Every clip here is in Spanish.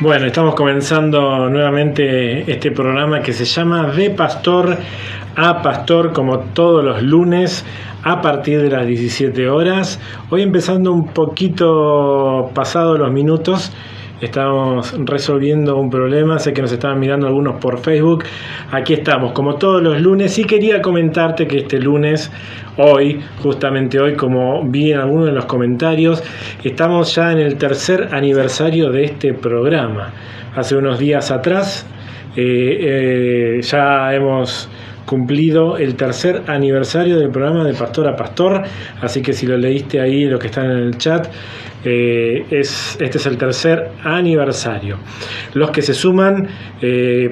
Bueno, estamos comenzando nuevamente este programa que se llama De Pastor a Pastor, como todos los lunes a partir de las 17 horas. Hoy empezando un poquito pasado los minutos. Estamos resolviendo un problema, sé que nos estaban mirando algunos por Facebook. Aquí estamos, como todos los lunes, y quería comentarte que este lunes, hoy, justamente hoy, como vi en algunos de los comentarios, estamos ya en el tercer aniversario de este programa. Hace unos días atrás ya hemos cumplido el tercer aniversario del programa de Pastor a Pastor, así que si lo leíste ahí, lo que están en el chat, este es el tercer aniversario. Los que se suman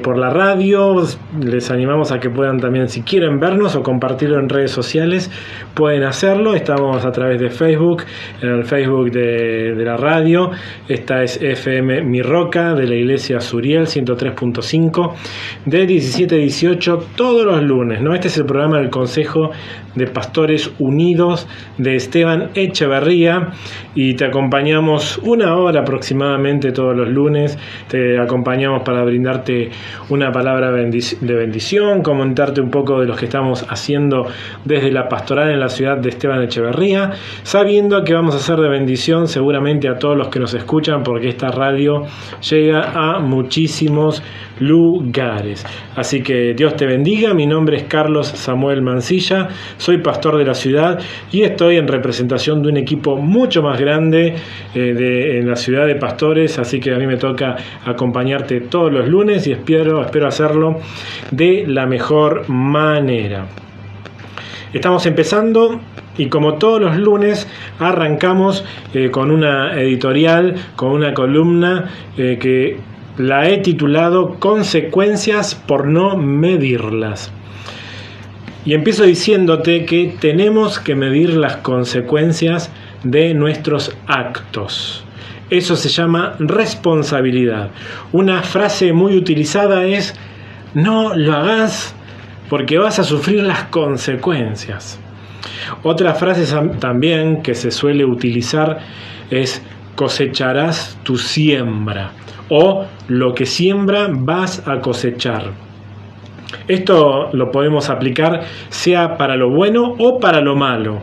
por la radio, les animamos a que puedan también, si quieren vernos o compartirlo en redes sociales, pueden hacerlo. Estamos a través de Facebook, en el Facebook de la radio. Esta es FM Mi Roca, de la Iglesia Suriel 103.5, de 17 a 18 todos los lunes, ¿no? Este es el programa del Consejo de Pastores Unidos de Esteban Echeverría, y te acompañamos una hora aproximadamente todos los lunes. Te acompañamos para brindarte una palabra de bendición, comentarte un poco de lo que estamos haciendo desde la pastoral en la ciudad de Esteban Echeverría, sabiendo que vamos a hacer de bendición seguramente a todos los que nos escuchan, porque esta radio llega a muchísimos lugares. Así que Dios te bendiga. Mi nombre es Carlos Samuel Mancilla, soy pastor de la ciudad y estoy en representación de un equipo mucho más grande en la ciudad de pastores, así que a mí me toca acompañarte todos los lunes y espero hacerlo de la mejor manera. Estamos empezando y como todos los lunes arrancamos con una editorial, con una columna que la he titulado Consecuencias por no medirlas. Y empiezo diciéndote que tenemos que medir las consecuencias de nuestros actos. Eso se llama responsabilidad. Una frase muy utilizada es: no lo hagas porque vas a sufrir las consecuencias. Otra frase también que se suele utilizar es: cosecharás tu siembra, o lo que siembra vas a cosechar. Esto lo podemos aplicar sea para lo bueno o para lo malo.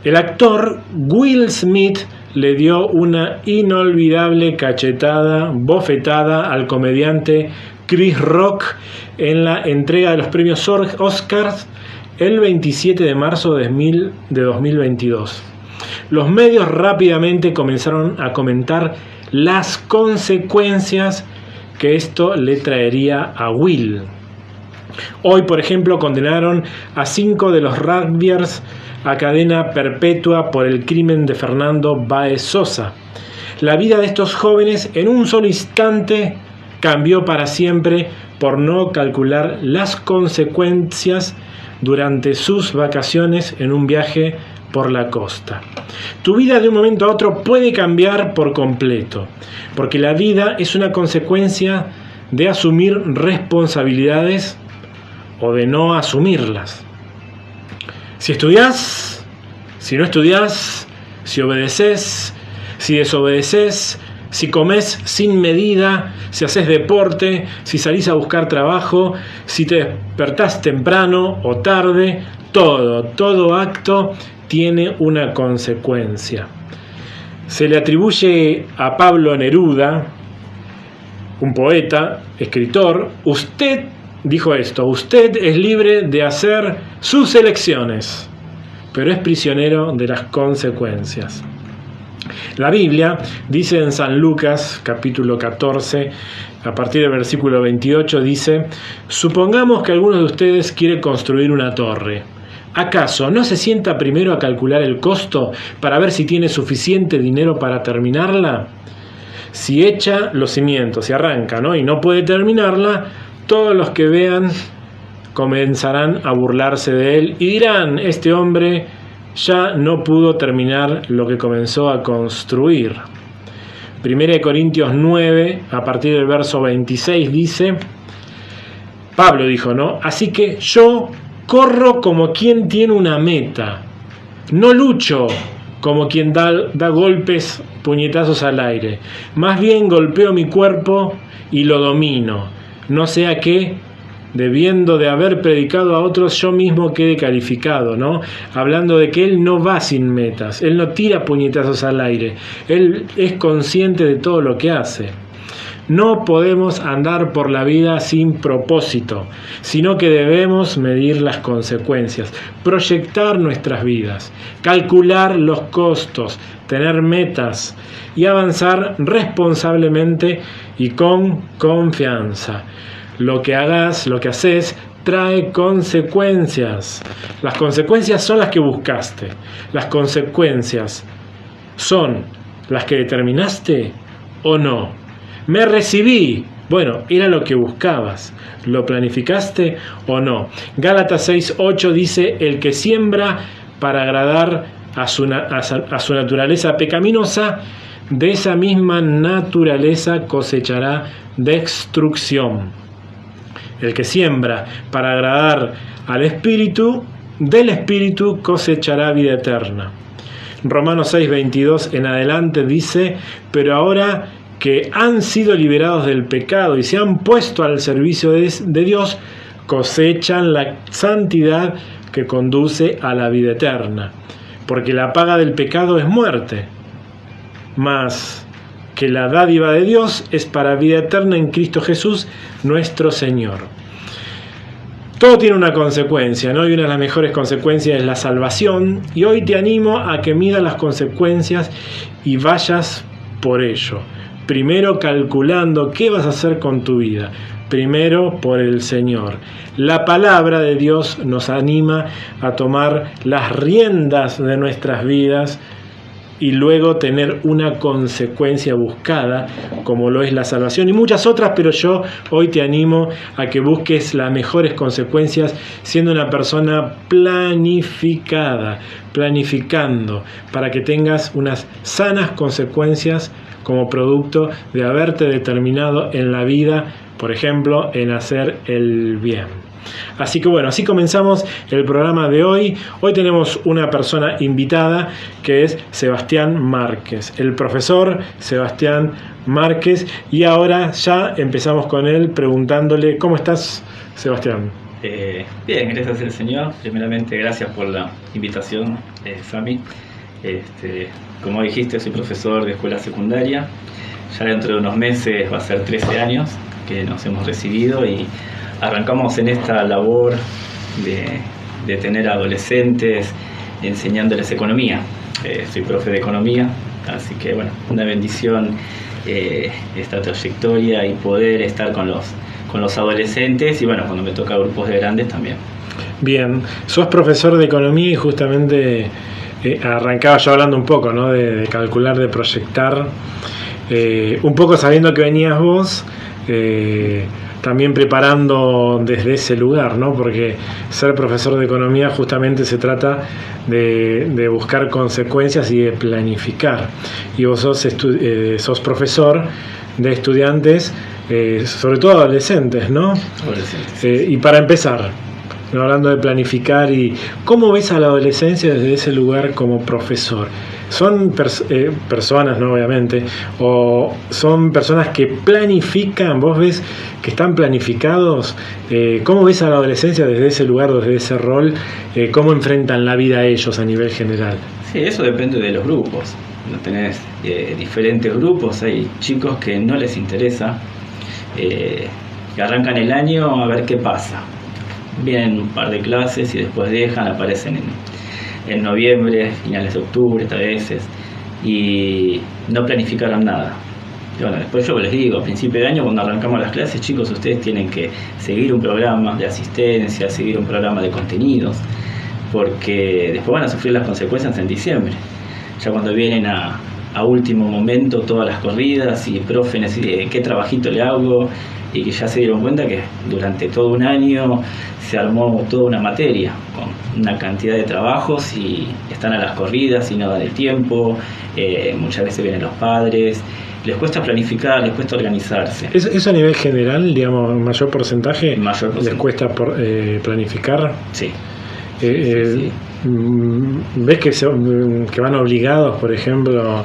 El actor Will Smith le dio una inolvidable bofetada al comediante Chris Rock en la entrega de los premios Oscars el 27 de marzo de 2022. Los medios rápidamente comenzaron a comentar las consecuencias que esto le traería a Will. Hoy, por ejemplo, condenaron a 5 de los rugbyers a cadena perpetua por el crimen de Fernando Báez Sosa. La vida de estos jóvenes en un solo instante cambió para siempre por no calcular las consecuencias durante sus vacaciones en un viaje por la costa. Tu vida de un momento a otro puede cambiar por completo, porque la vida es una consecuencia de asumir responsabilidades o de no asumirlas. Si estudiás, si no estudiás, si obedeces, si desobedeces, si comes sin medida, si haces deporte, si salís a buscar trabajo, si te despertás temprano o tarde, todo acto tiene una consecuencia. Se le atribuye a Pablo Neruda, un poeta, escritor: usted dijo esto: usted es libre de hacer sus elecciones, pero es prisionero de las consecuencias. La Biblia dice en San Lucas, capítulo 14, a partir del versículo 28, dice: supongamos que alguno de ustedes quiere construir una torre. ¿Acaso no se sienta primero a calcular el costo para ver si tiene suficiente dinero para terminarla? Si echa los cimientos y arranca, y no puede terminarla, todos los que vean comenzarán a burlarse de él y dirán: este hombre ya no pudo terminar lo que comenzó a construir. 1 Corintios 9, a partir del verso 26, dice: Pablo dijo, así que yo corro como quien tiene una meta, no lucho como quien da golpes, puñetazos al aire. Más bien golpeo mi cuerpo y lo domino, no sea que, debiendo de haber predicado a otros, yo mismo quede calificado, ¿no? Hablando de que él no va sin metas, él no tira puñetazos al aire, él es consciente de todo lo que hace. No podemos andar por la vida sin propósito, sino que debemos medir las consecuencias, proyectar nuestras vidas, calcular los costos, tener metas y avanzar responsablemente y con confianza. Lo que hagas, lo que haces, trae consecuencias. Las consecuencias son las que buscaste. Las consecuencias son las que determinaste o no. Me recibí. Bueno, era lo que buscabas. ¿Lo planificaste o no? Gálatas 6:8 dice: el que siembra para agradar a su naturaleza pecaminosa, de esa misma naturaleza cosechará destrucción. El que siembra para agradar al Espíritu, del Espíritu cosechará vida eterna. Romanos 6:22 en adelante dice: pero ahora que han sido liberados del pecado y se han puesto al servicio de Dios, cosechan la santidad que conduce a la vida eterna. Porque la paga del pecado es muerte, mas que la dádiva de Dios es para vida eterna en Cristo Jesús, nuestro Señor. Todo tiene una consecuencia, ¿no? Y una de las mejores consecuencias es la salvación. Y hoy te animo a que midas las consecuencias y vayas por ello. Primero calculando qué vas a hacer con tu vida. Primero por el Señor. La palabra de Dios nos anima a tomar las riendas de nuestras vidas y luego tener una consecuencia buscada, como lo es la salvación y muchas otras, pero yo hoy te animo a que busques las mejores consecuencias siendo una persona planificada, planificando, para que tengas unas sanas consecuencias como producto de haberte determinado en la vida, por ejemplo, en hacer el bien. Así que bueno, así comenzamos el programa de hoy. Hoy tenemos una persona invitada que es Sebastián Márquez, el profesor Sebastián Márquez, y ahora ya empezamos con él preguntándole: ¿cómo estás, Sebastián? Bien, gracias al Señor. Primeramente, gracias por la invitación, Sami. Como dijiste, soy profesor de escuela secundaria. Ya dentro de unos meses va a ser 13 años que nos hemos recibido y arrancamos en esta labor de tener adolescentes enseñándoles economía. Soy profe de economía, así que bueno, una bendición esta trayectoria y poder estar con los adolescentes y bueno, cuando me toca grupos de grandes también. Bien, sos profesor de economía y justamente arrancaba yo hablando un poco, ¿no? de calcular, de proyectar, un poco sabiendo que venías vos, también preparando desde ese lugar, ¿no? Porque ser profesor de economía justamente se trata de buscar consecuencias y de planificar. Y vos sos profesor de estudiantes, sobre todo adolescentes, ¿no? Adolescentes. Y para empezar, hablando de planificar, y ¿cómo ves a la adolescencia desde ese lugar como profesor? ¿Son personas, no obviamente, o son personas que planifican? ¿Vos ves que están planificados? ¿Cómo ves a la adolescencia desde ese lugar, desde ese rol? ¿Cómo enfrentan la vida ellos a nivel general? Sí, eso depende de los grupos. No tenés diferentes grupos. Hay chicos que no les interesa, que arrancan el año a ver qué pasa. Vienen un par de clases y después dejan, aparecen en noviembre, finales de octubre a veces, y no planificaron nada. Y bueno, después yo les digo, a principio de año cuando arrancamos las clases: chicos, ustedes tienen que seguir un programa de asistencia, seguir un programa de contenidos, porque después van a sufrir las consecuencias en diciembre. Ya cuando vienen a último momento todas las corridas y profe, ¿qué trabajito le hago? Y que ya se dieron cuenta que durante todo un año se armó toda una materia con una cantidad de trabajos y están a las corridas y no dan el tiempo. Muchas veces vienen los padres, les cuesta planificar, les cuesta organizarse. ¿Eso a nivel general, digamos, mayor porcentaje? Mayor porcentaje. ¿Les cuesta planificar? Sí. ¿Ves que van obligados, por ejemplo,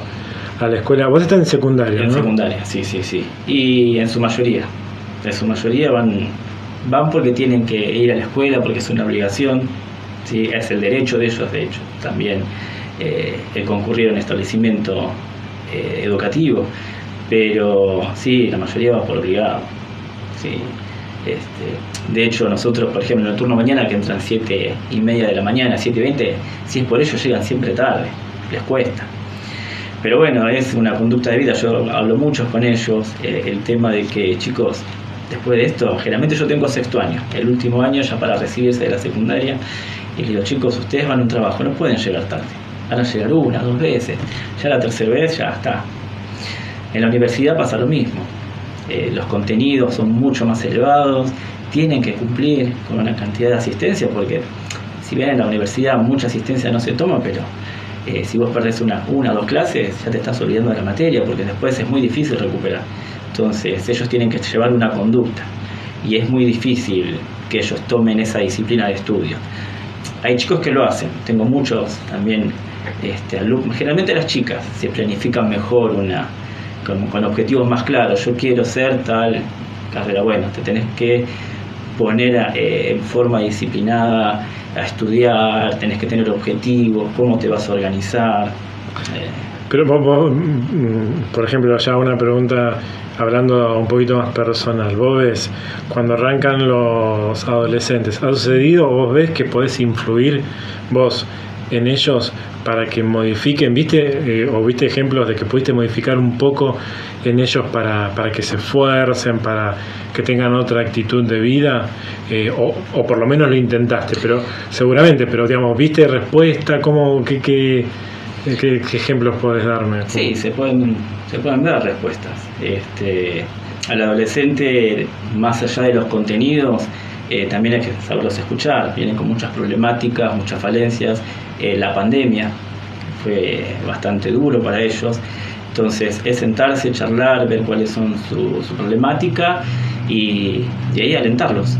a la escuela? Vos estás en secundaria, En ¿no? secundaria, sí. Y en su mayoría van porque tienen que ir a la escuela, porque es una obligación, ¿sí? Es el derecho de ellos, de hecho, también el concurrir a un establecimiento educativo, pero sí, la mayoría va por obligado, sí. De hecho, nosotros, por ejemplo, en el turno mañana, que entran 7:30 de la mañana, 7:20, si es por ello, llegan siempre tarde, les cuesta. Pero bueno, es una conducta de vida. Yo hablo mucho con ellos, el tema de que, chicos, después de esto, generalmente yo tengo sexto año, el último año ya para recibirse de la secundaria, y les digo, chicos, ustedes van a un trabajo, no pueden llegar tarde, van a llegar 1, 2 veces, ya la tercera vez ya está. En la universidad pasa lo mismo, los contenidos son mucho más elevados, tienen que cumplir con una cantidad de asistencia, porque si bien en la universidad mucha asistencia no se toma, pero si vos perdés una o 2 clases, ya te estás olvidando de la materia, porque después es muy difícil recuperar. Entonces ellos tienen que llevar una conducta, y es muy difícil que ellos tomen esa disciplina de estudio. Hay chicos que lo hacen, tengo muchos también alumnos, generalmente las chicas se planifican mejor con objetivos más claros. Yo quiero ser tal carrera, bueno, te tenés que poner en forma disciplinada a estudiar, tenés que tener objetivos, cómo te vas a organizar. Pero vos, por ejemplo, ya una pregunta hablando un poquito más personal. Vos ves, cuando arrancan los adolescentes, ¿ha sucedido o vos ves que podés influir vos en ellos para que modifiquen? ¿Viste o viste ejemplos de que pudiste modificar un poco en ellos para que se esfuercen, para que tengan otra actitud de vida? O por lo menos lo intentaste, pero seguramente, pero digamos, ¿viste respuesta? ¿Qué ejemplos podés darme? Sí, se pueden dar respuestas. Al adolescente, más allá de los contenidos, también hay que saberlos escuchar. Vienen con muchas problemáticas, muchas falencias. La pandemia fue bastante duro para ellos. Entonces es sentarse, charlar, ver cuáles son su problemática, y ahí alentarlos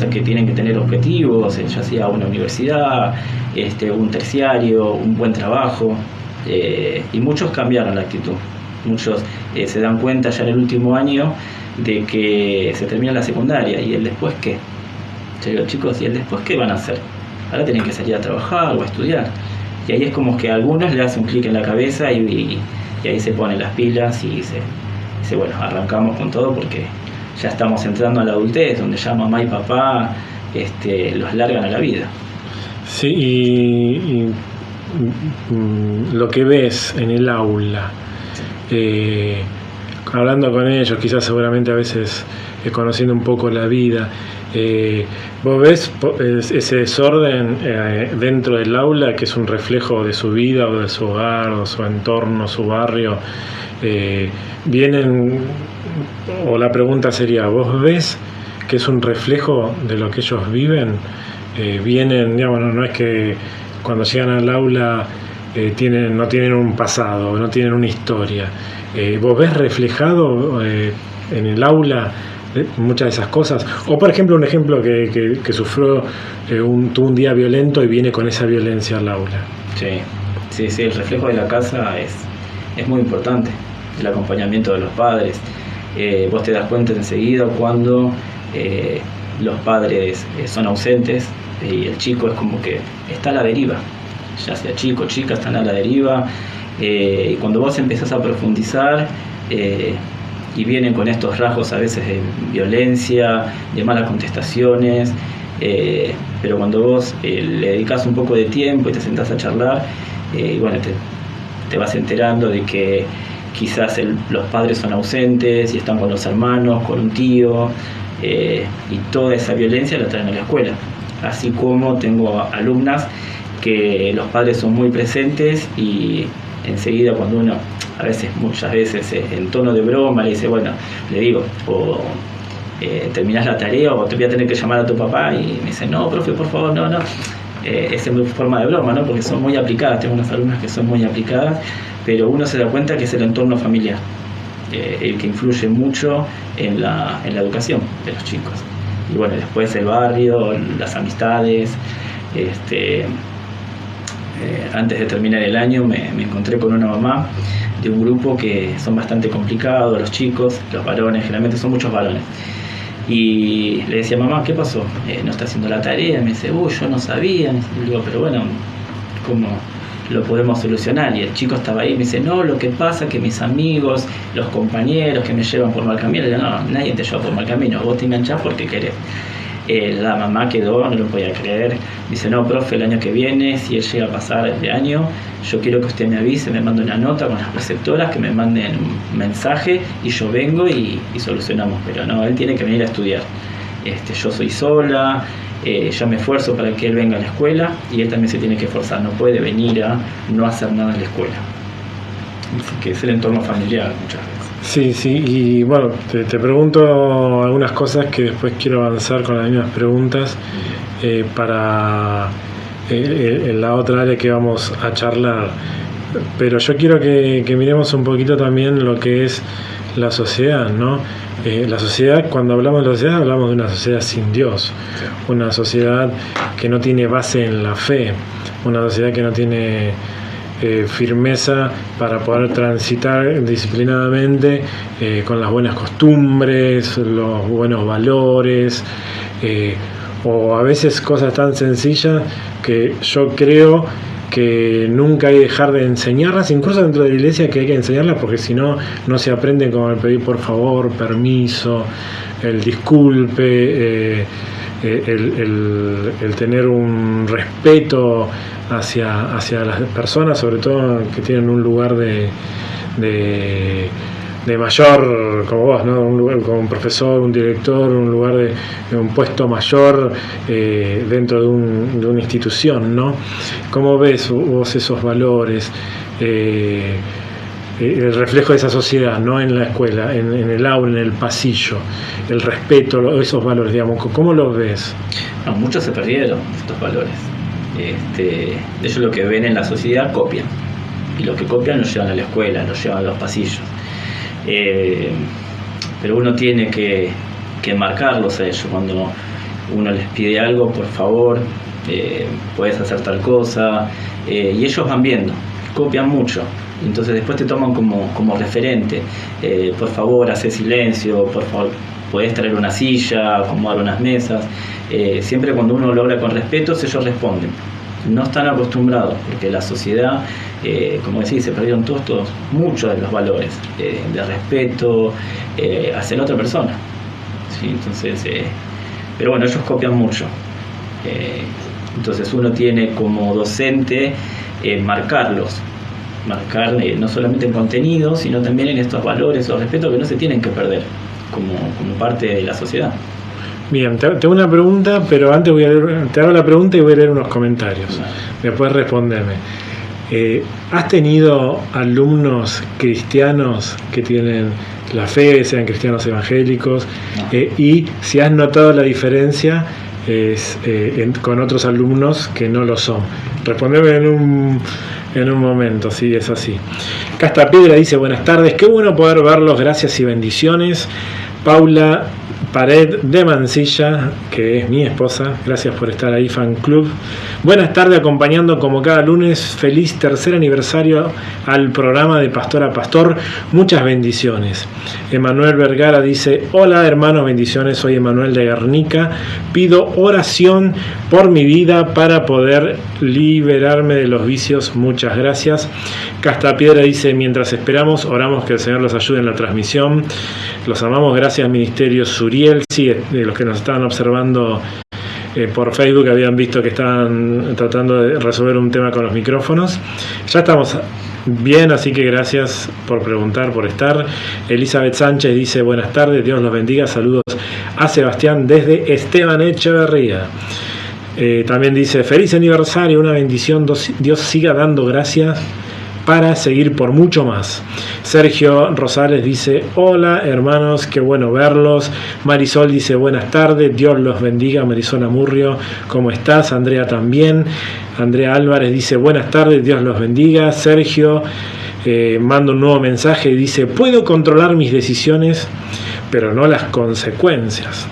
a que tienen que tener objetivos, ya sea una universidad, un terciario, un buen trabajo, y muchos cambiaron la actitud. Muchos se dan cuenta ya en el último año de que se termina la secundaria, y el después qué. Yo digo, chicos, ¿y el después qué van a hacer? Ahora tienen que salir a trabajar o a estudiar. Y ahí es como que a algunos le hace un clic en la cabeza, y ahí se ponen las pilas y dice, bueno, arrancamos con todo, porque ya estamos entrando a la adultez, donde ya mamá y papá los largan a la vida. Sí, y lo que ves en el aula, hablando con ellos, quizás seguramente a veces conociendo un poco la vida, vos ves ese desorden dentro del aula, que es un reflejo de su vida o de su hogar o su entorno, su barrio. Vienen, o la pregunta sería, ¿vos ves que es un reflejo de lo que ellos viven? Vienen, digamos, no es que cuando llegan al aula no tienen un pasado, no tienen una historia. ¿Vos ves reflejado en el aula muchas de esas cosas? O por ejemplo, un ejemplo que sufrió, tuvo un día violento y viene con esa violencia al aula. Sí, el reflejo de la casa es muy importante, el acompañamiento de los padres. Vos te das cuenta enseguida cuando los padres son ausentes, y el chico es como que está a la deriva, ya sea chico o chica, están a la deriva, y cuando vos empezás a profundizar, y vienen con estos rasgos a veces de violencia, de malas contestaciones, pero cuando vos le dedicás un poco de tiempo y te sentás a charlar, y bueno, te vas enterando de que quizás los padres son ausentes y están con los hermanos, con un tío, y toda esa violencia la traen a la escuela. Así como tengo alumnas que los padres son muy presentes, y enseguida cuando uno, muchas veces en tono de broma, le dice, bueno, le digo, o terminás la tarea o te voy a tener que llamar a tu papá, y me dice, no, profe, por favor, no. Es en forma de broma, ¿no? Porque son muy aplicadas, tengo unas alumnas que son muy aplicadas, pero uno se da cuenta que es el entorno familiar el que influye mucho en la educación de los chicos. Y bueno, después el barrio, las amistades, Antes de terminar el año me encontré con una mamá de un grupo que son bastante complicados, los chicos, los varones, generalmente son muchos varones. Y le decía, mamá, ¿qué pasó? ¿No está haciendo la tarea? Me dice, yo no sabía. Y digo, pero bueno, ¿cómo lo podemos solucionar? Y el chico estaba ahí y me dice, no, lo que pasa es que mis amigos, los compañeros que me llevan por mal camino, yo, no, nadie te lleva por mal camino, vos te enganchás porque querés. La mamá quedó, no lo podía creer. Dice, no, profe, el año que viene, si él llega a pasar de año, yo quiero que usted me avise, me mande una nota con las preceptoras, que me manden un mensaje y yo vengo y solucionamos. Pero no, él tiene que venir a estudiar. Yo soy sola, yo me esfuerzo para que él venga a la escuela y él también se tiene que esforzar, no puede venir a no hacer nada en la escuela. Así que es el entorno familiar muchas veces. Sí, y bueno, te pregunto algunas cosas que después quiero avanzar con las mismas preguntas para en la otra área que vamos a charlar. Pero yo quiero que miremos un poquito también lo que es la sociedad, ¿no? La sociedad, cuando hablamos de la sociedad, hablamos de una sociedad sin Dios, una sociedad que no tiene base en la fe, una sociedad que no tiene firmeza para poder transitar disciplinadamente con las buenas costumbres, los buenos valores, o a veces cosas tan sencillas que yo creo que nunca hay que dejar de enseñarlas, incluso dentro de la iglesia, que hay que enseñarlas, porque si no, no se aprenden, como el pedir por favor, permiso, el disculpe, el tener un respeto hacia las personas, sobre todo que tienen un lugar de mayor, como vos, ¿no? Un lugar como un profesor, un director, un lugar de un puesto mayor dentro de una institución, ¿no? ¿Cómo ves vos esos valores? El reflejo de esa sociedad, no en la escuela, en el aula, en el pasillo, el respeto, esos valores, digamos, ¿cómo los ves? No, muchos se perdieron estos valores. Ellos lo que ven en la sociedad copian, y lo que copian lo llevan a la escuela, lo llevan a los pasillos. Pero uno tiene que marcarlos a ellos. Cuando uno les pide algo, por favor, puedes hacer tal cosa, y ellos van viendo, copian mucho. Entonces después te toman como referente. Por favor, hace silencio, por favor, puedes traer una silla, acomodar unas mesas. Siempre cuando uno lo habla con respeto, ellos responden. No están acostumbrados, porque la sociedad, como decís, se perdieron todos muchos de los valores de respeto hacia la otra persona. ¿Sí? Entonces, pero bueno, ellos copian mucho. Entonces uno tiene como docente marcar no solamente en contenido, sino también en estos valores o respeto que no se tienen que perder como parte de la sociedad. Bien, tengo una pregunta, pero antes te hago la pregunta y voy a leer unos comentarios. Después respondeme. ¿Has tenido alumnos cristianos que tienen la fe, sean cristianos evangélicos? No. Y si has notado la diferencia con otros alumnos que no lo son. Respondeme en un momento, si es así. Castapiedra dice, buenas tardes, qué bueno poder verlos, gracias y bendiciones. Paula Pared de Mansilla, que es mi esposa, gracias por estar ahí, fan club. Buenas tardes, acompañando como cada lunes. Feliz tercer aniversario al programa de Pastor a Pastor, muchas bendiciones. Emanuel Vergara dice, hola hermanos, bendiciones, soy Emanuel de Guernica, pido oración por mi vida para poder liberarme de los vicios, muchas gracias. Castapiedra dice, mientras esperamos, oramos que el Señor los ayude en la transmisión, los amamos, gracias Ministerio Suriel. Sí, de los que nos estaban observando por Facebook habían visto que estaban tratando de resolver un tema con los micrófonos. Ya estamos bien, así que gracias por preguntar, por estar. Elizabeth Sánchez dice, buenas tardes, Dios los bendiga, saludos a Sebastián desde Esteban Echeverría. También dice, feliz aniversario, una bendición, Dios siga dando gracias para seguir por mucho más. Sergio Rosales dice, hola hermanos, qué bueno verlos. Marisol dice, buenas tardes, Dios los bendiga. Marisol Amurrio, ¿cómo estás? Andrea también. Andrea Álvarez dice, buenas tardes, Dios los bendiga. Sergio manda un nuevo mensaje y dice, puedo controlar mis decisiones, pero no las consecuencias.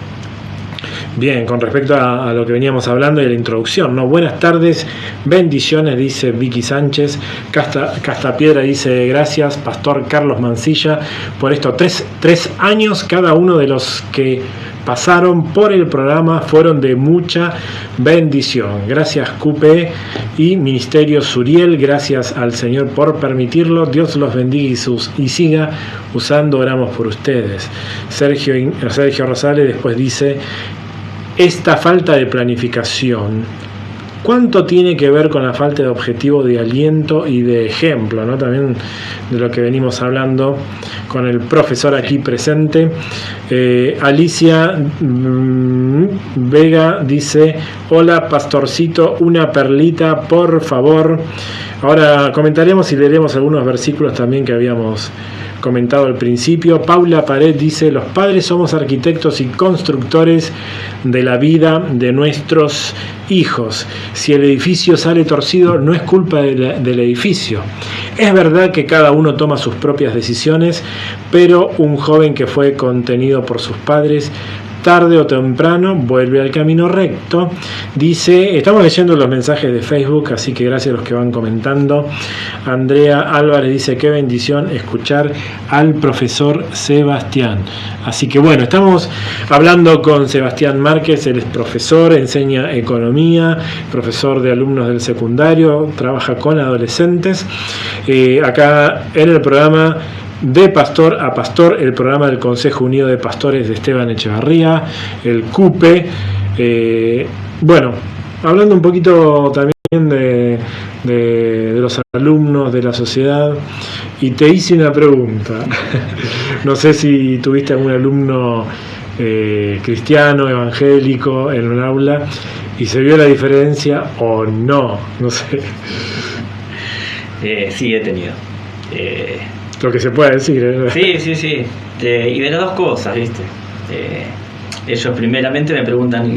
Bien, con respecto a lo que veníamos hablando y a la introducción, ¿no? Buenas tardes, bendiciones, dice Vicky Sánchez. Castapiedra dice gracias, Pastor Carlos Mancilla, por estos tres años. Cada uno de los que pasaron por el programa fueron de mucha bendición. Gracias QP y Ministerio Suriel, gracias al Señor por permitirlo. Dios los bendiga y siga usando, oramos por ustedes. Sergio Rosales después dice: esta falta de planificación, ¿cuánto tiene que ver con la falta de objetivo, de aliento y de ejemplo, ¿no? También de lo que venimos hablando con el profesor aquí presente. Alicia Vega dice: hola pastorcito, una perlita por favor. Ahora comentaremos y leeremos algunos versículos también que habíamos comentado al principio. Paula Pared dice: los padres somos arquitectos y constructores de la vida de nuestros hijos. Si el edificio sale torcido, no es culpa del edificio. Es verdad que cada uno toma sus propias decisiones, pero un joven que fue contenido por sus padres, tarde o temprano vuelve al camino recto. Dice, estamos leyendo los mensajes de Facebook, así que gracias a los que van comentando. Andrea Álvarez dice: qué bendición escuchar al profesor Sebastián. Así que bueno, estamos hablando con Sebastián Márquez. Él es profesor, enseña economía, profesor de alumnos del secundario, trabaja con adolescentes. Acá en el programa De Pastor a Pastor, el programa del Consejo Unido de Pastores de Esteban Echevarría, el CUPE. Bueno, hablando un poquito también de los alumnos, de la sociedad, y te hice una pregunta. No sé si tuviste algún alumno cristiano, evangélico en un aula y se vio la diferencia o no, no sé. Sí, he tenido. Lo que se puede decir, ¿eh? Sí. Y de las dos cosas, ¿viste? Ellos primeramente me preguntan,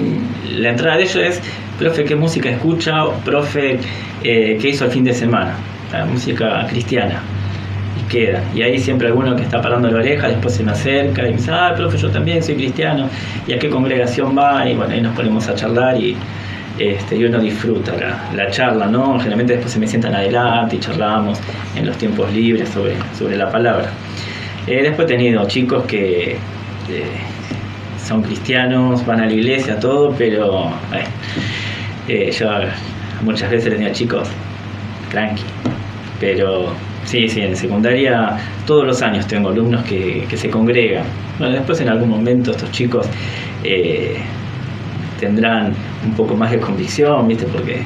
la entrada de ellos es: profe, ¿qué música escucha? O profe, ¿qué hizo el fin de semana? La música cristiana. Y queda. Y ahí siempre alguno que está parando la oreja, después se me acerca y me dice: profe, yo también soy cristiano. ¿Y a qué congregación va? Y bueno, ahí nos ponemos a charlar y uno disfruta la charla, ¿no? Generalmente después se me sientan adelante y charlamos en los tiempos libres sobre la palabra. Después he tenido chicos que son cristianos, van a la iglesia, todo, pero yo muchas veces les digo: chicos, tranqui. Pero sí, en secundaria todos los años tengo alumnos que se congregan. Bueno, después en algún momento estos chicos tendrán un poco más de convicción, ¿viste? Porque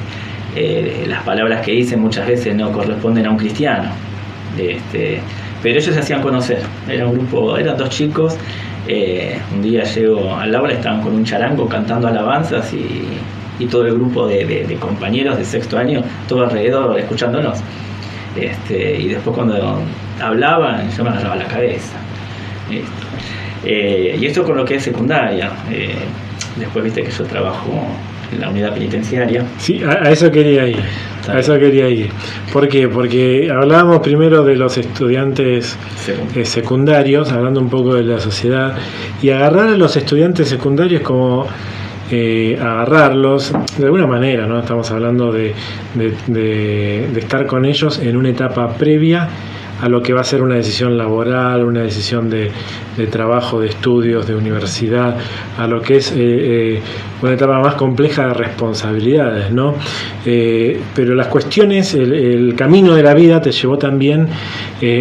las palabras que dicen muchas veces no corresponden a un cristiano. Pero ellos se hacían conocer. Era un grupo, eran dos chicos. Un día llego al aula, estaban con un charango cantando alabanzas y todo el grupo de compañeros de sexto año, todo alrededor escuchándonos. Y después cuando hablaban, yo me agarraba la cabeza. Y esto con lo que es secundaria. Después viste que yo trabajo en la unidad penitenciaria. Sí, a eso quería ir. ¿Por qué? Porque hablábamos primero de los estudiantes secundarios, hablando un poco de la sociedad, y agarrar a los estudiantes secundarios como agarrarlos de alguna manera, ¿no? Estamos hablando de estar con ellos en una etapa previa a lo que va a ser una decisión laboral, una decisión de trabajo, de estudios, de universidad, a lo que es una etapa más compleja de responsabilidades, ¿no? Pero las cuestiones, el camino de la vida te llevó también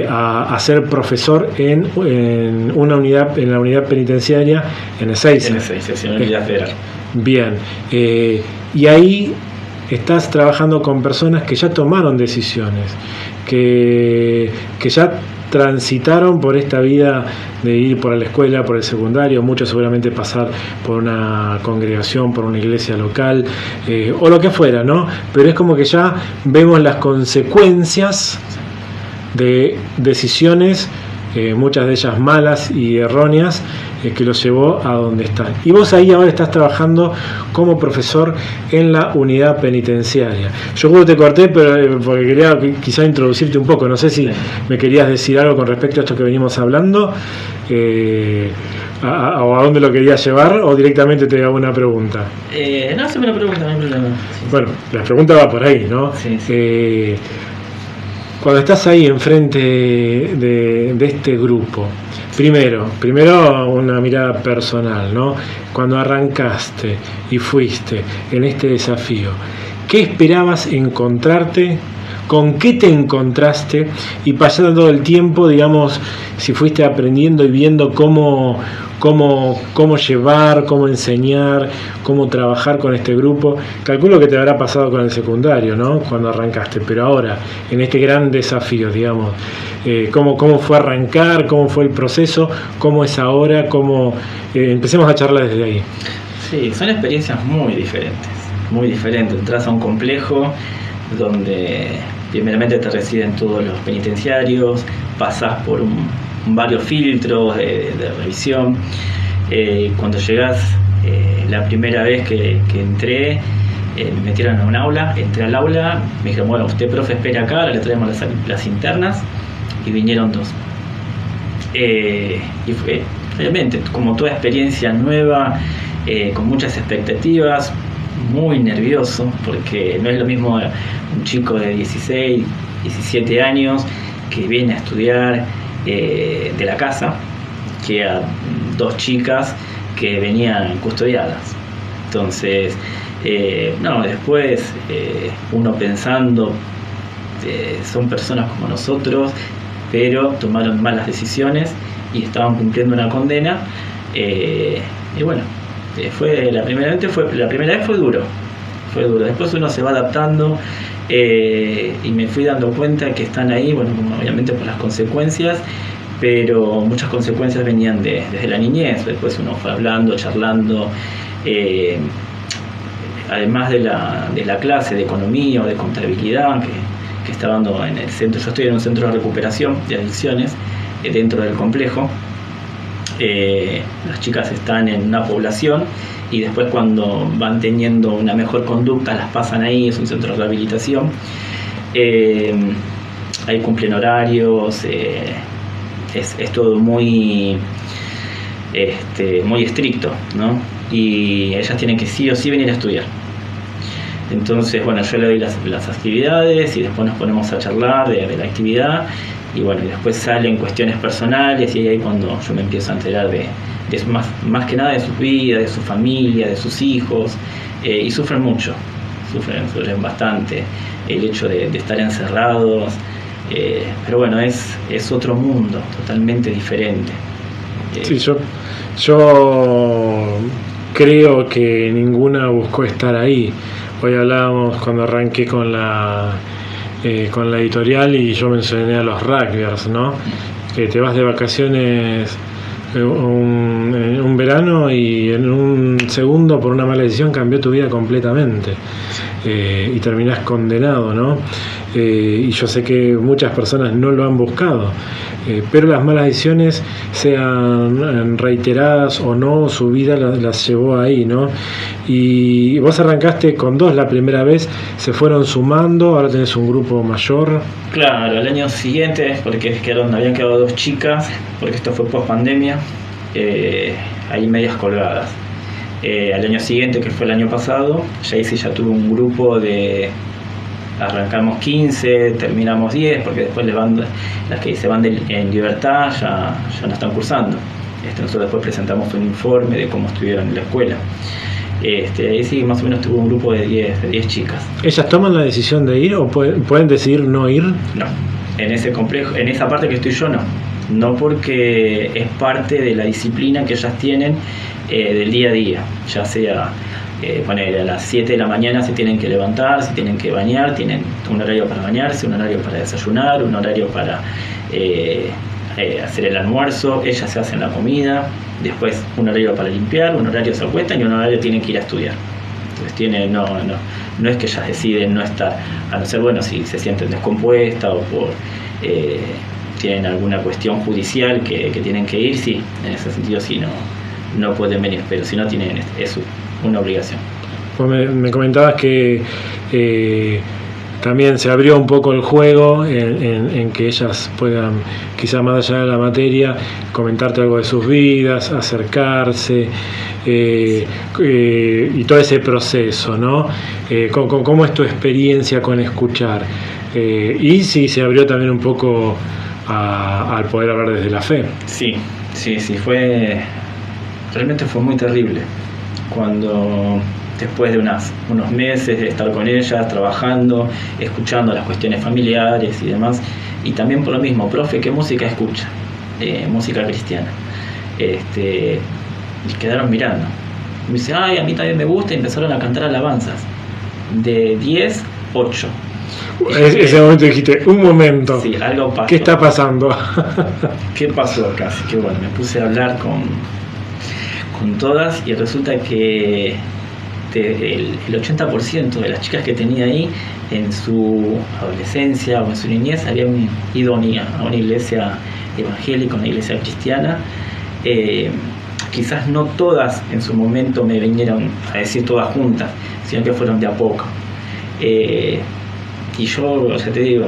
a ser profesor en una unidad, en la unidad penitenciaria, en Ezeiza. En Ezeiza, en la unidad federal. Bien, y ahí estás trabajando con personas que ya tomaron decisiones, que ya transitaron por esta vida de ir por la escuela, por el secundario, muchos seguramente pasar por una congregación, por una iglesia local, o lo que fuera, ¿no? Pero es como que ya vemos las consecuencias de decisiones, muchas de ellas malas y erróneas, que los llevó a donde están. Y vos ahí ahora estás trabajando como profesor en la unidad penitenciaria. Yo te corté, pero porque quería quizá introducirte un poco. No sé si me querías decir algo con respecto a esto que venimos hablando, o a dónde lo querías llevar, o directamente te hago una pregunta. No, se me lo pregunta, no hay problema. Sí. Bueno, la pregunta va por ahí, ¿no? Sí. Cuando estás ahí enfrente de este grupo, primero una mirada personal, ¿no? Cuando arrancaste y fuiste en este desafío, ¿qué esperabas encontrarte? ¿Con qué te encontraste? Y pasando todo el tiempo, digamos, si fuiste aprendiendo y viendo cómo llevar, cómo enseñar, cómo trabajar con este grupo. Calculo que te habrá pasado con el secundario, ¿no? Cuando arrancaste, pero ahora, en este gran desafío, digamos, ¿cómo fue arrancar? ¿Cómo fue el proceso? ¿Cómo es ahora? Empecemos a charlar desde ahí. Sí, son experiencias muy diferentes, muy diferentes. Entras a un complejo donde primeramente te reciben todos los penitenciarios, pasás por varios filtros de revisión. Cuando llegás, la primera vez que entré, me metieron a un aula, entré al aula, me dijeron, bueno, usted, profe, espere acá, ahora le traemos las internas, y vinieron 2. Y fue, realmente, como toda experiencia nueva, con muchas expectativas, muy nervioso, porque no es lo mismo un chico de 16, 17 años que viene a estudiar de la casa, que a 2 chicas que venían custodiadas. Entonces, después uno pensando, son personas como nosotros, pero tomaron malas decisiones y estaban cumpliendo una condena, y bueno, la primera vez fue duro, después uno se va adaptando, y me fui dando cuenta que están ahí, bueno, obviamente por las consecuencias, pero muchas consecuencias venían desde la niñez. Después uno fue hablando, charlando, además de la clase de economía o de contabilidad que está dando en el centro. Yo estoy en un centro de recuperación de adicciones dentro del complejo. Las chicas están en una población y después, cuando van teniendo una mejor conducta, las pasan ahí. Es un centro de rehabilitación, ahí cumplen horarios, es todo muy estricto, ¿no? Y ellas tienen que sí o sí venir a estudiar. Entonces, bueno, yo le doy las actividades y después nos ponemos a charlar de la actividad. Y bueno, y después salen cuestiones personales, y ahí cuando yo me empiezo a enterar de más que nada de sus vidas, de su familia, de sus hijos, y sufren mucho, sufren bastante el hecho de estar encerrados, pero bueno, es otro mundo totalmente diferente. Sí, yo creo que ninguna buscó estar ahí. Hoy hablábamos cuando arranqué con la editorial, y yo mencioné a los rugbyers, ¿no? Que te vas de vacaciones un verano y en un segundo, por una mala decisión, cambió tu vida completamente, y terminás condenado, ¿no? Y yo sé que muchas personas no lo han buscado, pero las malas decisiones, sean reiteradas o no, su vida las llevó ahí, ¿no? Y vos arrancaste con 2 la primera vez, se fueron sumando, ahora tenés un grupo mayor. Claro, al año siguiente, porque habían quedado 2 chicas, porque esto fue post pandemia, ahí medias colgadas. Al año siguiente, que fue el año pasado, ya tuve un grupo arrancamos 15, terminamos 10, porque después las que se van en libertad ya no están cursando. Nosotros después presentamos un informe de cómo estuvieron en la escuela. Ahí sí, más o menos tuve un grupo de 10 chicas. ¿Ellas toman la decisión de ir o pueden decidir no ir? No, en ese complejo, en esa parte que estoy yo, no, porque es parte de la disciplina que ellas tienen, del día a día, ya sea a las 7 de la mañana se tienen que levantar, se tienen que bañar, tienen un horario para bañarse, un horario para desayunar, un horario para hacer el almuerzo, ellas se hacen la comida, después un horario para limpiar, un horario se acuestan y un horario tienen que ir a estudiar. Entonces no es que ellas deciden no estar, a no ser, bueno, si se sienten descompuestas o tienen alguna cuestión judicial que tienen que ir, sí, en ese sentido sí no pueden venir, pero si no tienen, es una obligación. Me comentabas que también se abrió un poco el juego en que ellas puedan, quizá más allá de la materia, comentarte algo de sus vidas, acercarse, y todo ese proceso, ¿no? ¿Cómo es tu experiencia con escuchar? Y sí, se abrió también un poco al poder hablar desde la fe. Sí, realmente fue muy terrible cuando después de unos meses de estar con ella, trabajando, escuchando las cuestiones familiares y demás, y también por lo mismo, profe, ¿qué música escucha? Música cristiana. Y quedaron mirando. Me dice, ay, a mí también me gusta, y empezaron a cantar alabanzas. De 10, 8. Ese momento dijiste, un momento, sí, algo pasó. ¿Qué está pasando? ¿Qué pasó acá? Así que bueno, me puse a hablar con todas, y resulta que el 80% de las chicas que tenía ahí, en su adolescencia o en su niñez, habían ido a una iglesia evangélica, una iglesia cristiana. Quizás no todas en su momento me vinieron a decir todas juntas, sino que fueron de a poco. Y yo, ya te digo,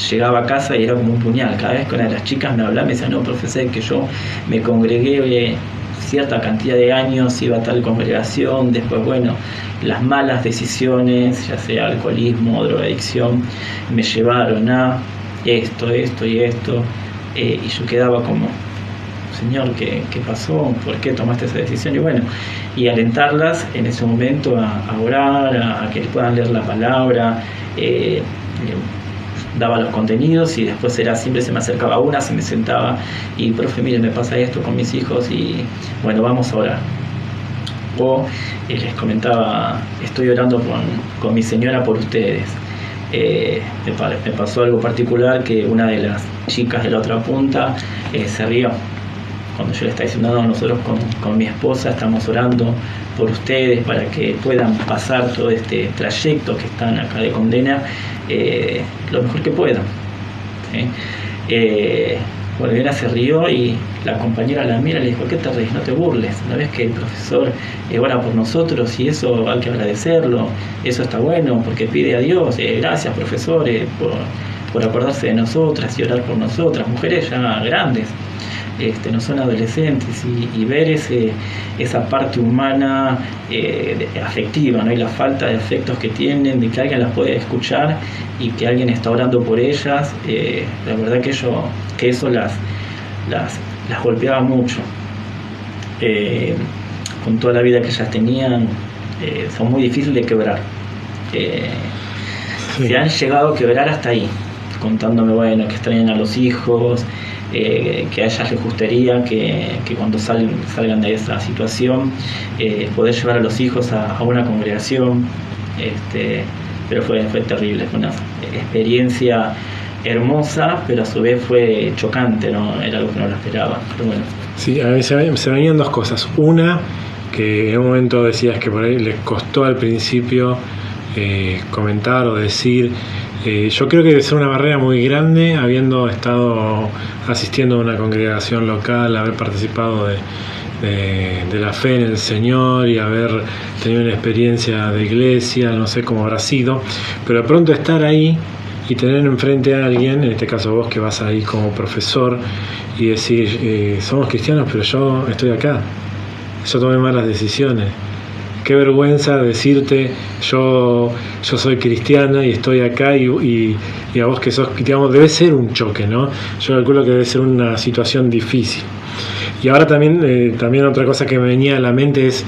llegaba a casa y era como un puñal. Cada vez que una de las chicas me hablaba, me decía, no, profesor, que yo me congregué cierta cantidad de años, iba a tal congregación, después, bueno, las malas decisiones, ya sea alcoholismo, drogadicción, me llevaron a esto y esto, y yo quedaba como, Señor, ¿qué pasó? ¿Por qué tomaste esa decisión? Y bueno, y alentarlas en ese momento a orar, a que puedan leer la palabra, daba los contenidos, y después siempre se me acercaba una, se me sentaba y, profe, mire, me pasa esto con mis hijos y bueno, vamos a orar. O les comentaba, estoy orando con mi señora por ustedes. Me pasó algo particular, que una de las chicas de la otra punta se rió cuando yo le estaba diciendo, no, nosotros con mi esposa estamos orando por ustedes para que puedan pasar todo este trayecto que están acá de condena lo mejor que puedan, ¿sí? Bueno, ella se rió, y la compañera la mira y le dijo, ¿qué te ríes? No te burles, ¿no ves que el profesor ora por nosotros y eso hay que agradecerlo? Eso está bueno, porque pide a Dios, gracias, profesor, por acordarse de nosotras y orar por nosotras, mujeres ya grandes. No son adolescentes, y ver esa parte humana afectiva, ¿no? Y la falta de afectos que tienen, de que alguien las puede escuchar y que alguien está orando por ellas, la verdad que eso las golpeaba mucho. Con toda la vida que ellas tenían, son muy difíciles de quebrar. Sí. Se han llegado a quebrar hasta ahí, contándome, bueno, que extrañan a los hijos, que a ellas les gustaría que cuando salgan de esa situación, poder llevar a los hijos a una congregación, pero fue terrible, fue una experiencia hermosa, pero a su vez fue chocante, ¿no? Era algo que no lo esperaba, pero bueno. Sí, a mí se venían dos cosas. Una, que en un momento decías que por ahí les costó al principio comentar o decir. Yo creo que debe ser una barrera muy grande, habiendo estado asistiendo a una congregación local, haber participado de la fe en el Señor y haber tenido una experiencia de iglesia, no sé cómo habrá sido, pero de pronto estar ahí y tener enfrente a alguien, en este caso vos que vas ahí como profesor, y decir, somos cristianos, pero yo estoy acá, yo tomé malas decisiones. Qué vergüenza decirte, yo soy cristiana y estoy acá, y a vos que sos, digamos, debe ser un choque, ¿no? Yo calculo que debe ser una situación difícil. Y ahora también otra cosa que me venía a la mente es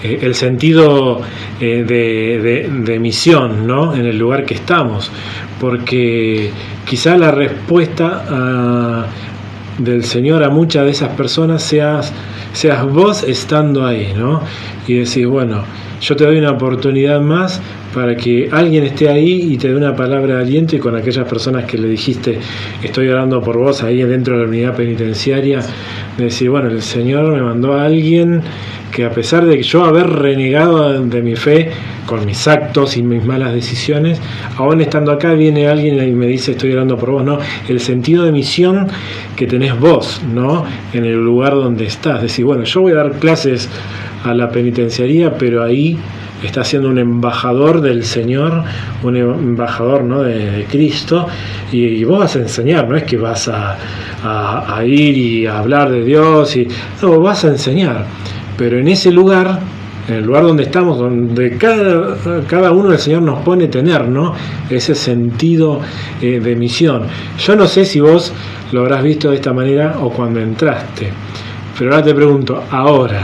el sentido de misión, ¿no? En el lugar que estamos, porque quizá la respuesta del Señor a muchas de esas personas seas vos estando ahí, ¿no? Y decir, bueno, yo te doy una oportunidad más para que alguien esté ahí y te dé una palabra de aliento, y con aquellas personas que le dijiste, estoy orando por vos ahí dentro de la unidad penitenciaria, de decir, bueno, el Señor me mandó a alguien que, a pesar de que yo haber renegado de mi fe con mis actos y mis malas decisiones, aún estando acá viene alguien y me dice, estoy orando por vos, ¿no? El sentido de misión que tenés vos, ¿no? En el lugar donde estás. Decir, bueno, yo voy a dar clases a la penitenciaría, pero ahí estás siendo un embajador del Señor, un embajador, ¿no?, de Cristo, y vos vas a enseñar, no es que vas a ir y a hablar de Dios, no, vas a enseñar, pero en ese lugar, en el lugar donde estamos, donde cada uno el Señor nos pone tener, ¿no?, ese sentido de misión. Yo no sé si vos lo habrás visto de esta manera o cuando entraste, pero ahora te pregunto, ahora,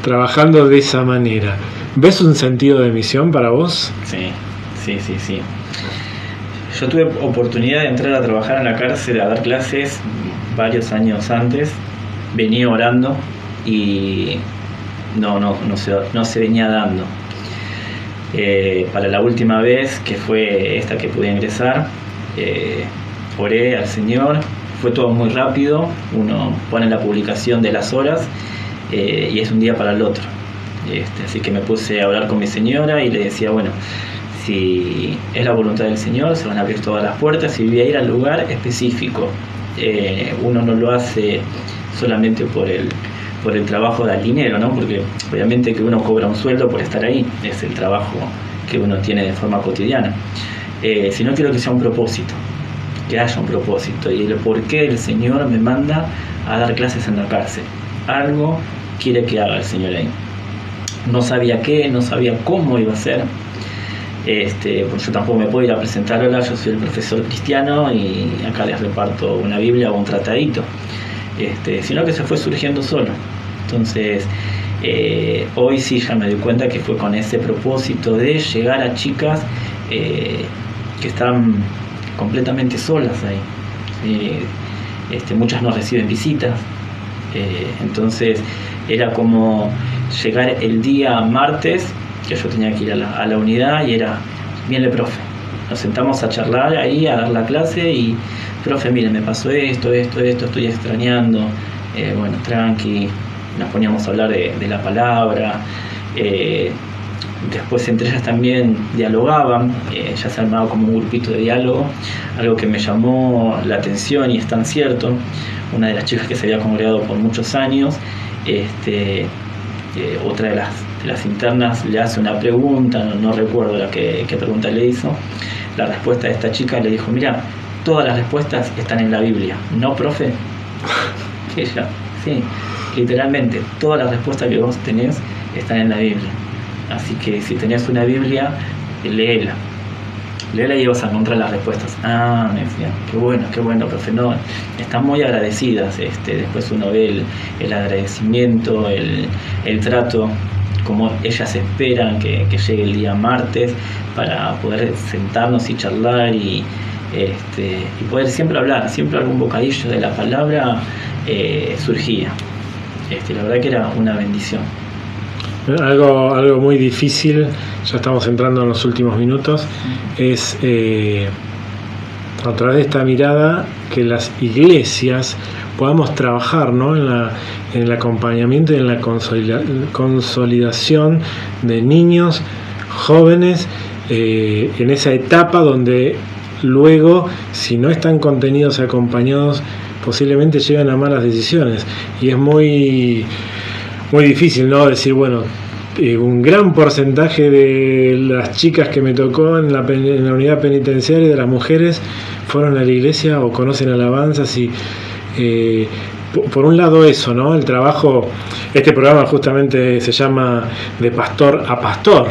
trabajando de esa manera, ¿ves un sentido de misión para vos? Sí. Yo tuve oportunidad de entrar a trabajar en la cárcel, a dar clases varios años antes. Venía orando y no se venía dando. Para la última vez, que fue esta que pude ingresar, oré al Señor. Fue todo muy rápido. Uno pone la publicación de las horas y es un día para el otro. Así que me puse a hablar con mi señora y le decía, bueno, si es la voluntad del Señor, se van a abrir todas las puertas y voy a ir al lugar específico. Uno no lo hace solamente por el trabajo del dinero, ¿no? Porque obviamente que uno cobra un sueldo por estar ahí, es el trabajo que uno tiene de forma cotidiana. Sino quiero que sea un propósito, que haya un propósito y el por qué el Señor me manda a dar clases en la cárcel. Algo quiere que haga el Señor ahí. No sabía qué, no sabía cómo iba a ser. Pues yo tampoco me puedo ir a presentar, hola, yo soy el profesor cristiano y acá les reparto una Biblia o un tratadito, sino que se fue surgiendo solo. Entonces hoy sí ya me doy cuenta que fue con ese propósito de llegar a chicas que están completamente solas ahí. Muchas no reciben visitas, entonces era como llegar el día martes, que yo tenía que ir a la unidad, y era, viene el profe, nos sentamos a charlar ahí, a dar la clase, y profe, mire, me pasó esto, estoy extrañando, bueno, tranqui, nos poníamos a hablar de la palabra, después entre ellas también dialogaban, ya se armaba como un grupito de diálogo, algo que me llamó la atención y es tan cierto. Una de las chicas que se había congregado por muchos años, otra de las internas le hace una pregunta, no recuerdo qué pregunta le hizo. La respuesta de esta chica le dijo, mira, todas las respuestas están en la Biblia, ¿no, profe? Ella, sí, literalmente, todas las respuestas que vos tenés están en la Biblia. Así que si tenés una Biblia, léela y vas a encontrar las respuestas. Ah, me decía, qué bueno, profe. No, están muy agradecidas. Después uno ve el agradecimiento, el trato, como ellas esperan que llegue el día martes para poder sentarnos y charlar y poder siempre hablar, siempre algún bocadillo de la palabra surgía. La verdad que era una bendición. Algo muy difícil, ya estamos entrando en los últimos minutos, es a través de esta mirada que las iglesias podamos trabajar, ¿no?, en el acompañamiento y en la consolidación de niños, jóvenes, en esa etapa donde luego, si no están contenidos y acompañados, posiblemente llegan a malas decisiones. Y es muy difícil, ¿no?, decir, bueno, un gran porcentaje de las chicas que me tocó en la unidad penitenciaria, de las mujeres, fueron a la iglesia o conocen alabanzas. Y por un lado eso, ¿no?, el trabajo. Este programa justamente se llama De Pastor a Pastor.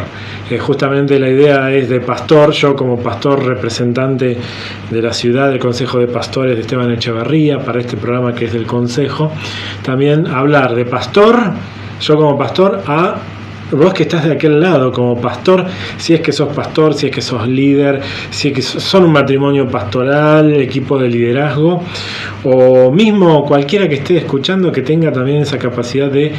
Justamente la idea es de pastor, yo como pastor representante de la ciudad, del Consejo de Pastores de Esteban Echeverría, para este programa que es del Consejo, también hablar de pastor, yo como pastor, a vos que estás de aquel lado como pastor, si es que sos pastor, si es que sos líder, si es que son un matrimonio pastoral, equipo de liderazgo, o mismo cualquiera que esté escuchando que tenga también esa capacidad de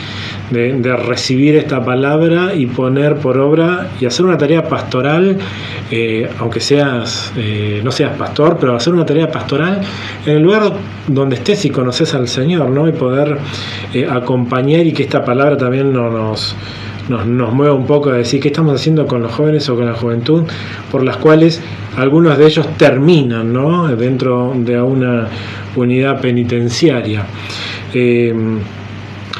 recibir esta palabra y poner por obra y hacer una tarea pastoral, aunque no seas pastor, pero hacer una tarea pastoral en el lugar donde estés y conoces al Señor, ¿no?, y poder acompañar, y que esta palabra también nos mueva un poco a decir qué estamos haciendo con los jóvenes o con la juventud, por las cuales algunos de ellos terminan, ¿no?, dentro de una unidad penitenciaria.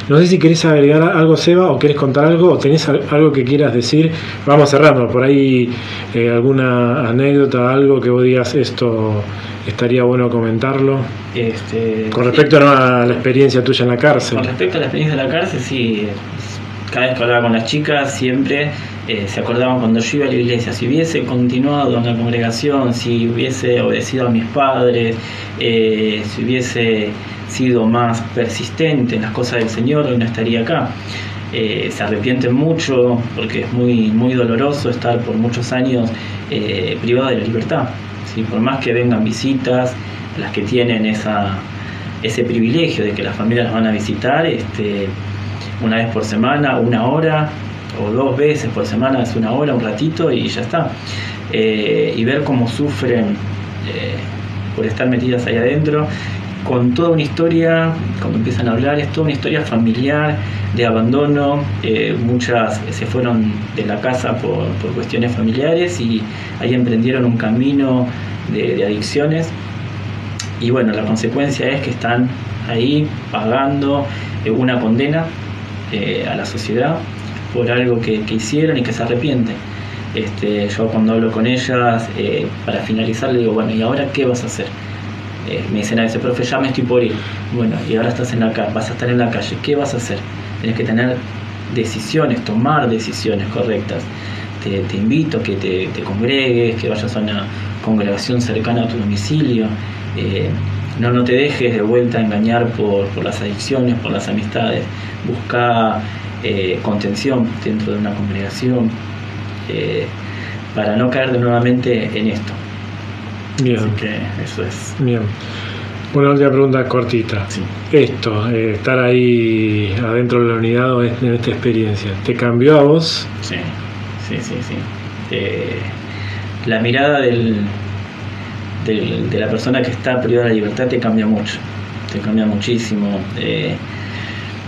No sé si querés agregar algo, Seba, o querés contar algo, o tenés algo que quieras decir. Vamos cerrando, por ahí alguna anécdota, algo que vos digas, esto estaría bueno comentarlo. Con respecto a la experiencia tuya en la cárcel. Con respecto a la experiencia de la cárcel, sí. Cada vez que hablaba con las chicas, siempre se acordaban cuando yo iba a la iglesia. Si hubiese continuado en la congregación, si hubiese obedecido a mis padres, si hubiese sido más persistente en las cosas del Señor, hoy no estaría acá. Se arrepienten mucho porque es muy, muy doloroso estar por muchos años privado de la libertad. ¿Sí? Por más que vengan visitas, las que tienen ese privilegio de que las familias las van a visitar, una vez por semana, 1 hora, o 2 veces por semana, es 1 hora, un ratito y ya está. Y ver cómo sufren por estar metidas ahí adentro, con toda una historia, cuando empiezan a hablar, es toda una historia familiar, de abandono. Muchas se fueron de la casa por cuestiones familiares y ahí emprendieron un camino de adicciones. Y bueno, la consecuencia es que están ahí pagando una condena a la sociedad por algo que hicieron y que se arrepienten. Yo cuando hablo con ellas, para finalizar, le digo, bueno, ¿y ahora qué vas a hacer? Me dicen a veces, profe, ya me estoy por ir. Bueno, y ahora estás vas a estar en la calle, ¿qué vas a hacer? Tienes que tener decisiones, tomar decisiones correctas. Te invito a que te congregues, que vayas a una congregación cercana a tu domicilio. No te dejes de vuelta a engañar por las adicciones, por las amistades. Busca contención dentro de una congregación para no caer nuevamente en esto. Bien. Así que eso es. Bien. Una última pregunta cortita. Sí. Esto, estar ahí adentro de la unidad en esta experiencia, ¿te cambió a vos? Sí. La mirada de la persona que está privada de la libertad te cambia mucho, te cambia muchísimo.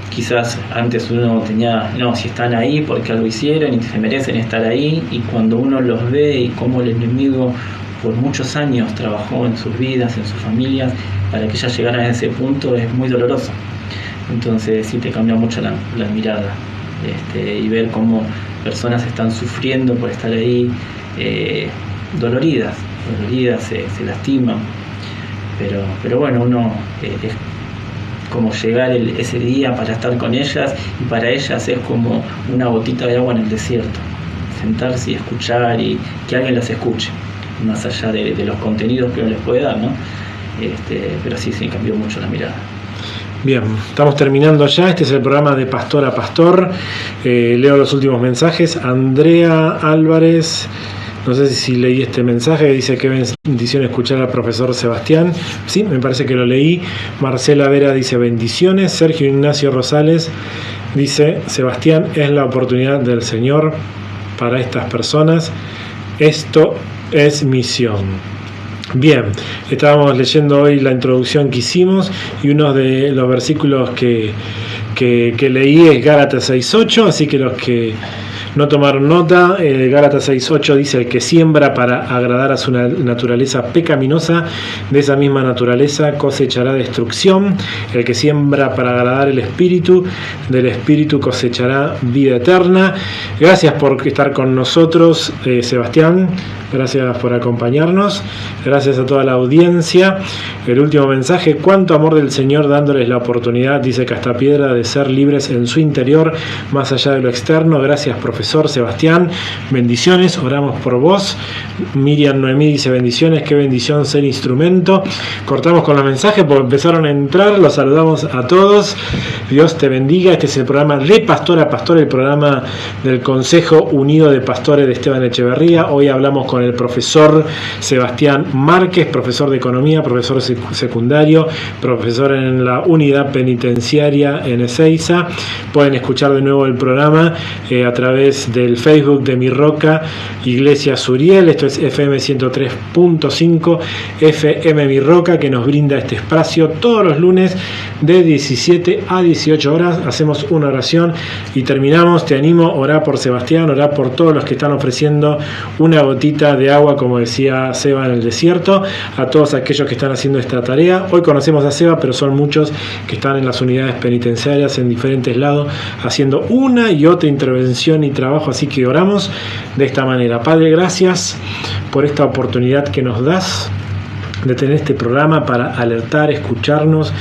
Quizás antes uno tenía, si están ahí porque algo hicieron y se merecen estar ahí, y cuando uno los ve y cómo el enemigo por muchos años trabajó en sus vidas, en sus familias, para que ellas llegaran a ese punto, es muy doloroso. Entonces sí te cambia mucho la mirada, y ver cómo personas están sufriendo por estar ahí, doloridas, se lastiman, pero bueno, uno es como llegar ese día para estar con ellas, y para ellas es como una gotita de agua en el desierto, sentarse y escuchar y que alguien las escuche, más allá de los contenidos que uno les puede dar, ¿no? Pero sí cambió mucho la mirada. Bien, estamos terminando ya. Este es el programa de Pastor a Pastor. Leo los últimos mensajes. Andrea Álvarez, no sé si leí este mensaje, dice que bendición escuchar al profesor Sebastián. Sí, me parece que lo leí. Marcela Vera dice bendiciones. Sergio Ignacio Rosales dice, Sebastián es la oportunidad del Señor para estas personas. Esto es misión. Bien, estábamos leyendo hoy la introducción que hicimos, y uno de los versículos que leí es Gálatas 6:8, así que los que no tomaron nota, Gálatas 6:8 dice: el que siembra para agradar a su naturaleza pecaminosa, de esa misma naturaleza cosechará destrucción. El que siembra para agradar el Espíritu, del Espíritu cosechará vida eterna. Gracias por estar con nosotros, Sebastián. Gracias por acompañarnos. Gracias a toda la audiencia. El último mensaje: cuánto amor del Señor dándoles la oportunidad, dice Castapiedra, de ser libres en su interior, más allá de lo externo. Gracias, profesor Sebastián. Bendiciones, oramos por vos. Miriam Noemí dice bendiciones, qué bendición ser instrumento. Cortamos con los mensajes porque empezaron a entrar. Los saludamos a todos. Dios te bendiga. Este es el programa de Pastor a Pastor, el programa del Consejo Unido de Pastores de Esteban Echeverría. Hoy hablamos con el profesor Sebastián Márquez, profesor de Economía, profesor secundario, profesor en la unidad penitenciaria en Ezeiza. Pueden escuchar de nuevo el programa a través del Facebook de Mi Roca Iglesia Suriel. Esto es FM 103.5 FM Mi Roca, que nos brinda este espacio todos los lunes de 17 a 18 horas. Hacemos una oración y terminamos. Te animo a orar por Sebastián, orar por todos los que están ofreciendo una gotita gota de agua, como decía Seba, en el desierto, a todos aquellos que están haciendo esta tarea. Hoy conocemos a Seba, pero son muchos que están en las unidades penitenciarias en diferentes lados, haciendo una y otra intervención y trabajo, así que oramos de esta manera. Padre, gracias por esta oportunidad que nos das de tener este programa para alertar, escucharnos.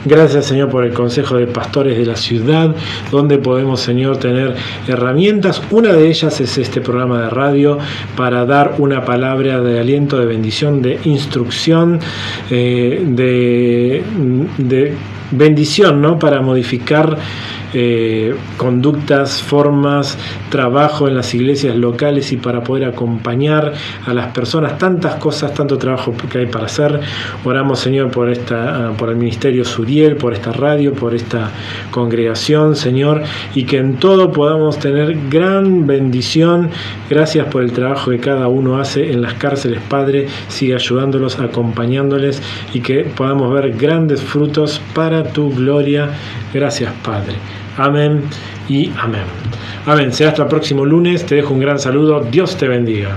Gracias, Señor, por el Consejo de Pastores de la ciudad, donde podemos, Señor, tener herramientas. Una de ellas es este programa de radio para dar una palabra de aliento, de bendición, de instrucción, de bendición, ¿no? Para modificar conductas, formas, trabajo en las iglesias locales y para poder acompañar a las personas, tantas cosas, tanto trabajo que hay para hacer. Oramos, Señor, por el Ministerio Suriel, por esta radio, por esta congregación, Señor, y que en todo podamos tener gran bendición. Gracias por el trabajo que cada uno hace en las cárceles, Padre. Sigue ayudándolos, acompañándoles y que podamos ver grandes frutos para tu gloria. Gracias, Padre. Amén y amén. Amén. Será hasta el próximo lunes. Te dejo un gran saludo. Dios te bendiga.